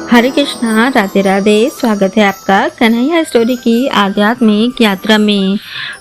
हरे कृष्णा, राधे राधे। स्वागत है आपका कन्हैया स्टोरी की आध्यात्मिक यात्रा में।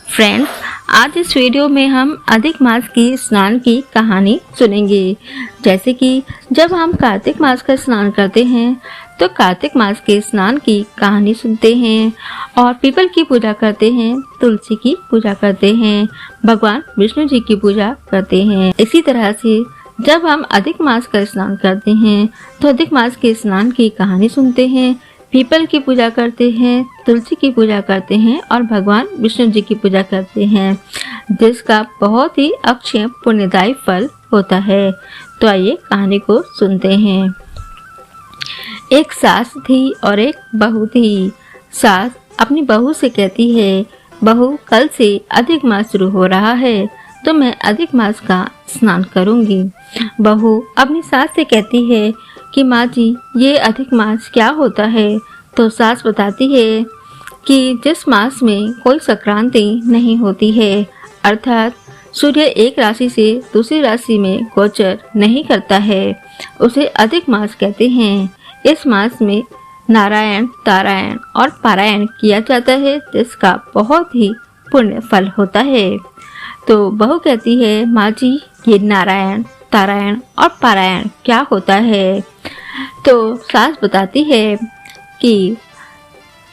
फ्रेंड्स, आज इस वीडियो में हम अधिक मास की स्नान की कहानी सुनेंगे। जैसे कि जब हम कार्तिक मास का स्नान करते हैं तो कार्तिक मास के स्नान की कहानी सुनते हैं और पीपल की पूजा करते हैं, तुलसी की पूजा करते हैं, भगवान विष्णु जी की पूजा करते हैं। इसी तरह से जब हम अधिक मास का स्नान करते हैं तो अधिक मास के स्नान की कहानी सुनते हैं, पीपल की पूजा करते हैं, तुलसी की पूजा करते हैं और भगवान विष्णु जी की पूजा करते हैं, जिसका बहुत ही अक्षय पुण्यदायी फल होता है। तो आइए कहानी को सुनते हैं। एक सास थी और एक बहू थी। सास अपनी बहू से कहती है, बहू कल से अधिक मास शुरू हो रहा है तो मैं अधिक मास का स्नान करूंगी। बहू अपनी सास से कहती है कि माँ जी, ये अधिक मास क्या होता है? तो सास बताती है कि जिस मास में कोई संक्रांति नहीं होती है, अर्थात सूर्य एक राशि से दूसरी राशि में गोचर नहीं करता है, उसे अधिक मास कहते हैं। इस मास में नारायण, तारायण और पारायण किया जाता है, जिसका बहुत ही पुण्य फल होता है। तो बहू कहती है, माँ जी, ये नारायण, तारायण और पारायण क्या होता है? तो सास बताती है कि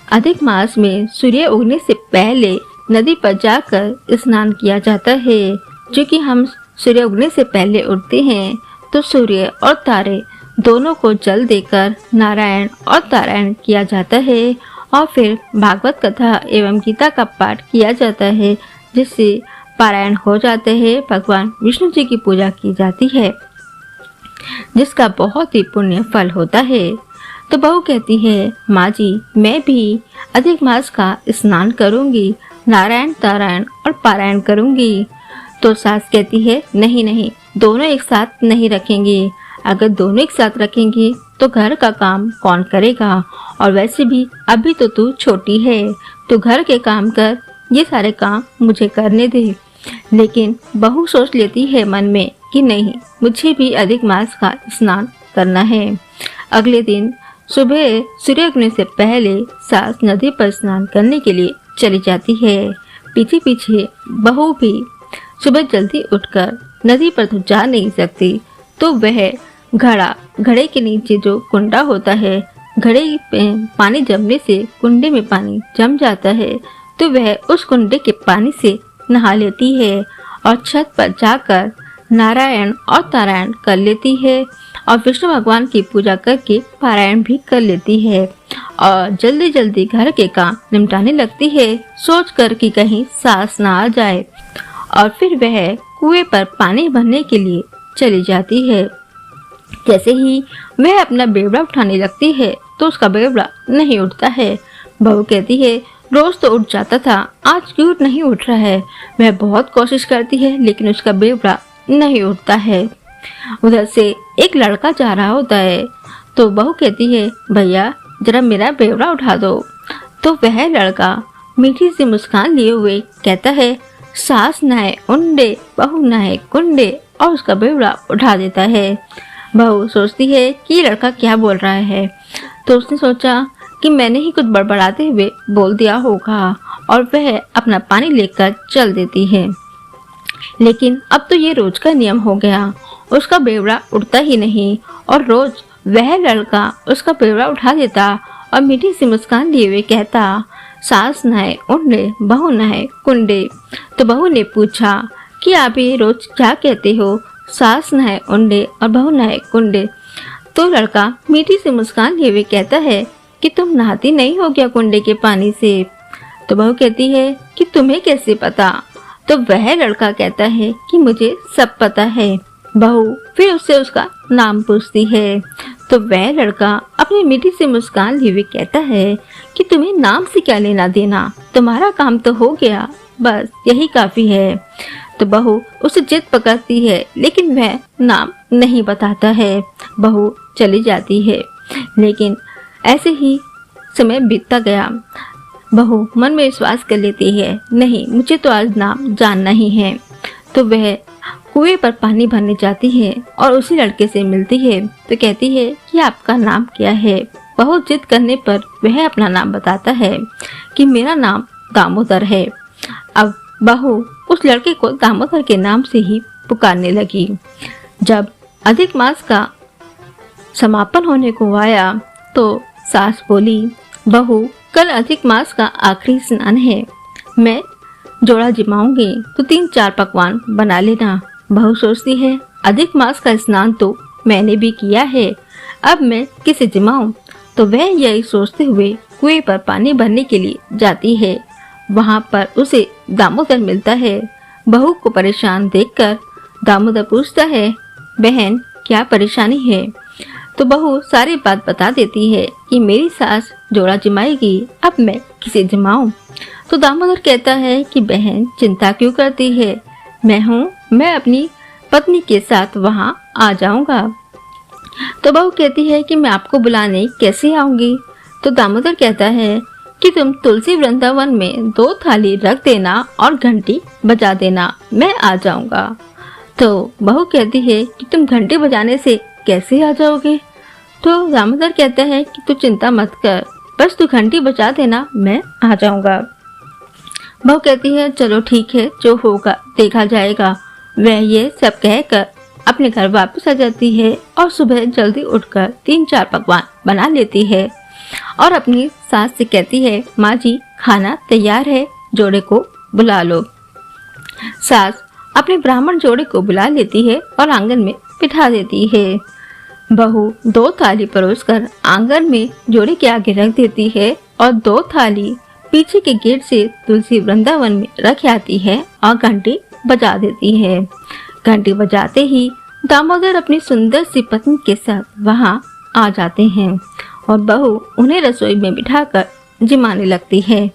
अधिक मास में सूर्य उगने से पहले नदी पर जाकर स्नान किया जाता है। क्योंकि हम सूर्य उगने से पहले उठते हैं तो सूर्य और तारे दोनों को जल देकर नारायण और तारायण किया जाता है और फिर भागवत कथा एवं गीता का पाठ किया जाता है, जिससे पारायण हो जाते हैं। भगवान विष्णु जी की पूजा की जाती है, जिसका बहुत ही पुण्य फल होता है। तो बहू कहती है, माँ जी, मैं भी अधिक मास का स्नान करूंगी, नारायण, तारायण और पारायण करूंगी। तो सास कहती है, नहीं नहीं, दोनों एक साथ नहीं रखेंगे। अगर दोनों एक साथ रखेंगे तो घर का काम कौन करेगा? और वैसे भी अभी तो तू छोटी है, तो घर के काम कर, ये सारे काम मुझे करने दे। लेकिन बहू सोच लेती है मन में कि नहीं, मुझे भी अधिक मास का स्नान करना है। अगले दिन सुबह सूर्य उगने से पहले सास नदी पर स्नान करने के लिए चली जाती है। पीछे पीछे बहू भी सुबह जल्दी उठकर नदी पर तो जा नहीं सकती, तो वह घड़े के नीचे जो कुंडा होता है, घड़े में पानी जमने से कुंडे में पानी जम जाता है, तो वह उस कुंडे के पानी से नहा लेती है और छत पर जाकर नारायण और तारायण कर लेती है और विष्णु भगवान की पूजा करके पारायण भी कर लेती है और जल्दी जल्दी घर के काम निपटाने लगती है, सोचकर कि कहीं सास ना आ जाए। और फिर वह कुएं पर पानी भरने के लिए चली जाती है। जैसे ही वह अपना बेवड़ा उठाने लगती है तो उसका बेवड़ा नहीं उठता है। बहू कहती है, रोज तो उठ जाता था, आज क्यों नहीं उठ रहा है? वह बहुत कोशिश करती है लेकिन उसका बेवड़ा नहीं उठता है। उधर से एक लड़का जा रहा होता है, तो बहू कहती है, भैया जरा मेरा बेवड़ा उठा दो। तो वह लड़का मीठी सी मुस्कान लिए हुए कहता है, सास नहाए उंडे, बहू नहाए कुंडे, और उसका बेवड़ा उठा देता है। बहू सोचती है कि ये लड़का क्या बोल रहा है, तो उसने सोचा कि मैंने ही कुछ बड़बड़ाते हुए बोल दिया होगा और वह अपना पानी लेकर चल देती है। लेकिन अब तो ये रोज का नियम हो गया, उसका बेवड़ा उठता ही नहीं और रोज वह लड़का उसका बेवड़ा उठा देता और मीठी सी मुस्कान लिए हुए कहता, सास नहाए उंडे, बहू नहाए कुंडे। तो बहू ने पूछा कि आप ये रोज क्या कहते हो, सास नहाए उंडे और बहू नहाए कुंडे? तो लड़का मीठी सी मुस्कान लिए हुए कहता है कि तुम नहाती नहीं हो क्या कुंडे के पानी से? तो बहू कहती है कि तुम्हें कैसे पता? तो वह लड़का कहता है कि मुझे सब पता है। बहू फिर उससे उसका नाम पूछती है, तो वह लड़का अपनी मीठी सी मुस्कान लिए हुए कहता है कि तुम्हें नाम से क्या लेना देना, तुम्हारा काम तो हो गया, बस यही काफी है। तो बहू उसे जिद पकड़ती है लेकिन वह नाम नहीं बताता है। बहू चली जाती है, लेकिन ऐसे ही समय बीतता गया। बहू मन में विश्वास कर लेती है, नहीं, मुझे तो आज नाम जानना ही है। तो वह कुएं पर पानी भरने जाती है और उसी लड़के से मिलती है। तो कहती है कि आपका नाम क्या है? बहुत जिद करने पर वह अपना नाम बताता है कि मेरा नाम दामोदर है। अब बहू उस लड़के को दामोदर के नाम से ही पुकारने लगी। जब अधिक मास का समापन होने को आया तो सास बोली, बहू कल अधिक मास का आखिरी स्नान है, मैं जोड़ा जिमाऊंगी तो 3-4 पकवान बना लेना। बहू सोचती है अधिक मास का स्नान तो मैंने भी किया है, अब मैं किसे जिमाऊं। तो वह यही सोचते हुए कुएं पर पानी भरने के लिए जाती है। वहां पर उसे दामोदर मिलता है। बहू को परेशान देखकर दामोदर पूछता है, बहन क्या परेशानी है। तो बहू सारी बात बता देती है कि मेरी सास जोड़ा जिमाएगी, अब मैं किसे जिमाऊं। तो दामोदर कहता है कि बहन चिंता क्यों करती है, मैं अपनी पत्नी के साथ वहां आ जाऊंगा। तो बहू कहती है कि मैं आपको बुलाने कैसे आऊंगी। तो दामोदर कहता है कि तुम तुलसी वृंदावन में 2 थाली रख देना और घंटी बजा देना, मैं आ जाऊंगा। तो बहू कहती है कि तुम घंटी बजाने से कैसे आ जाओगे। तो दामोदर कहता है कि तू चिंता मत कर, बस तू घंटी बजा देना, मैं आ जाऊंगा। बहू कहती है चलो ठीक है, जो होगा देखा जाएगा। वह ये सब कहकर अपने घर वापस आ जाती है और सुबह जल्दी उठकर 3-4 पकवान बना लेती है और अपनी सास से कहती है, माँ जी खाना तैयार है, जोड़े को बुला लो। सास अपने ब्राह्मण जोड़े को बुला लेती है और आंगन में बिठा देती है। बहू 2 थाली परोसकर आंगन में जोड़े के आगे रख देती है और 2 थाली पीछे के गेट से तुलसी वृंदावन में रख आती है और घंटी बजा देती है। घंटी बजाते ही दामोदर अपनी सुंदर सी पत्नी के साथ वहां आ जाते हैं और बहू उन्हें रसोई में बिठाकर जिमाने लगती है।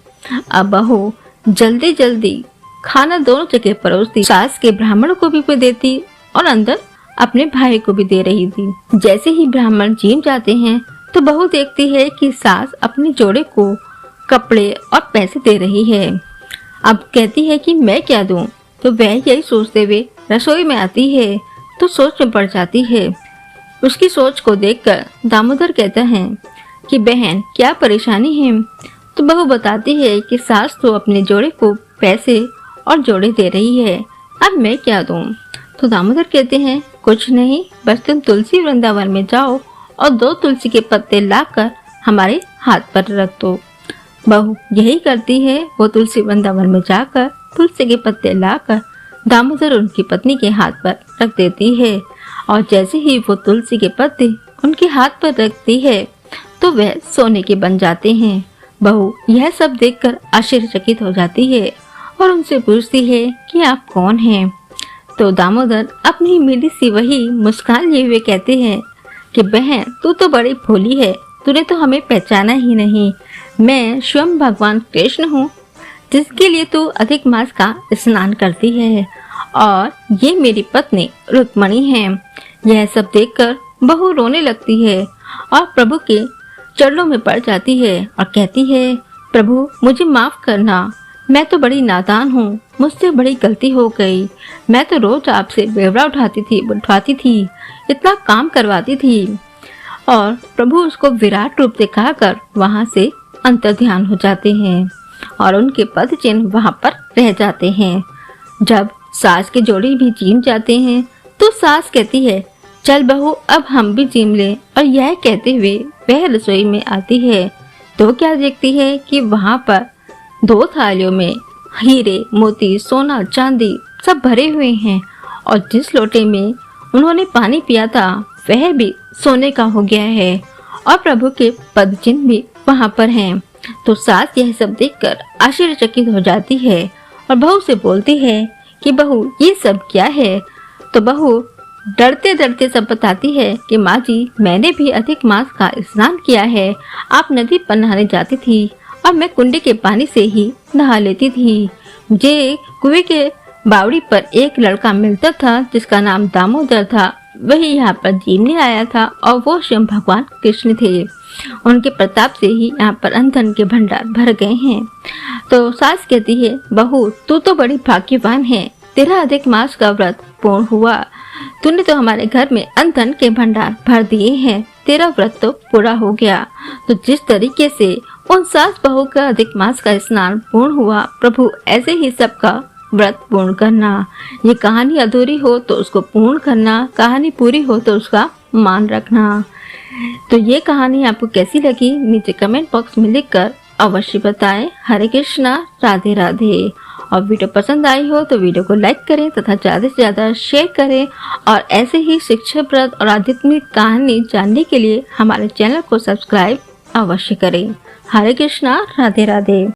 अब बहू जल्दी जल्दी खाना दोनों जगह परोसती, सास के ब्राह्मण को भी देती और अंदर अपने भाई को भी दे रही थी। जैसे ही ब्राह्मण जिम जाते हैं तो बहू देखती है कि सास अपने जोड़े को कपड़े और पैसे दे रही है। अब कहती है कि मैं क्या दूं। तो वह यही सोचते हुए रसोई में आती है तो सोच में पड़ जाती है। उसकी सोच को देखकर दामोदर कहता है कि बहन क्या परेशानी है। तो बहू बताती है कि सास तो अपने जोड़े को पैसे और जोड़े दे रही है, अब मैं क्या दूं। तो दामोदर कहते हैं कुछ नहीं, बस तुम तुलसी वृंदावन में जाओ और 2 तुलसी के पत्ते लाकर हमारे हाथ पर रख दो। बहू यही करती है। वो तुलसी वृंदावन में जाकर तुलसी के पत्ते लाकर दामोदर उनकी पत्नी के हाथ पर रख देती है और जैसे ही वो तुलसी के पत्ते उनके हाथ पर रखती है तो वह सोने के बन जाते हैं। बहू यह सब देखकर आश्चर्यचकित हो जाती है और उनसे पूछती है कि आप कौन हैं। तो दामोदर अपनी मीठी सी वही मुस्कान लिए हुए कहते हैं कि बहन तू तो बड़ी भोली है, तूने तो हमें पहचाना ही नहीं। मैं स्वयं भगवान कृष्ण हूँ जिसके लिए तू अधिक मास का स्नान करती है और ये मेरी पत्नी रुक्मणी है। यह सब देखकर बहू रोने लगती है और प्रभु के चरणों में पड़ जाती है और कहती है, प्रभु मुझे माफ करना, मैं तो बड़ी नादान हूँ, मुझसे बड़ी गलती हो गई। मैं तो रोज आपसे बेवड़ा उठाती थी, इतना काम करवाती थी। और प्रभु उसको विराट रूप दिखाकर वहां से अंतर्ध्यान हो जाते हैं और उनके पद चिन्ह वहां पर रह जाते हैं। जब सास के जोड़े भी जिम जाते हैं तो सास कहती है, चल बहू अब हम भी जिम ले। और यह कहते हुए वह रसोई में आती है तो क्या देखती है कि वहां पर 2 थालियों में हीरे मोती सोना चांदी सब भरे हुए हैं और जिस लोटे में उन्होंने पानी पिया था वह भी सोने का हो गया है और प्रभु के पद चिन्ह भी वहां पर हैं। तो सास यह सब देखकर आश्चर्यचकित हो जाती है और बहू से बोलती है कि बहू ये सब क्या है। तो बहू डरते डरते सब बताती है कि माँ जी मैंने भी अधिक मास का स्नान किया है। आप नदी पर नहाने जाती थी और मैं कुंडे के पानी से ही नहा लेती थी। मुझे कुएं के बावड़ी पर एक लड़का मिलता था जिसका नाम दामोदर था, वही यहाँ पर जीमने आया था और वो स्वयं भगवान कृष्ण थे। उनके प्रताप से ही यहाँ पर अन्न के भंडार भर गए हैं। तो सास कहती है, बहू तू तो बड़ी भाग्यवान है, तेरा अधिक मास का व्रत पूर्ण हुआ। तूने तो हमारे घर में अन्न के भंडार भर दिए हैं, तेरा व्रत तो पूरा हो गया। तो जिस तरीके से उन सास बहू का अधिक मास का स्नान पूर्ण हुआ, प्रभु ऐसे ही सबका व्रत पूर्ण करना। ये कहानी अधूरी हो तो उसको पूर्ण करना, कहानी पूरी हो तो उसका मान रखना। तो ये कहानी आपको कैसी लगी नीचे कमेंट बॉक्स में लिखकर अवश्य बताएं। हरे कृष्णा, राधे राधे। और वीडियो पसंद आई हो तो वीडियो को लाइक करें तथा ज़्यादा से ज़्यादा शेयर करें। और ऐसे ही शिक्षाप्रद और आध्यात्मिक कहानी जानने के लिए हमारे चैनल को सब्सक्राइब अवश्य करें। हरे कृष्णा, राधे राधे।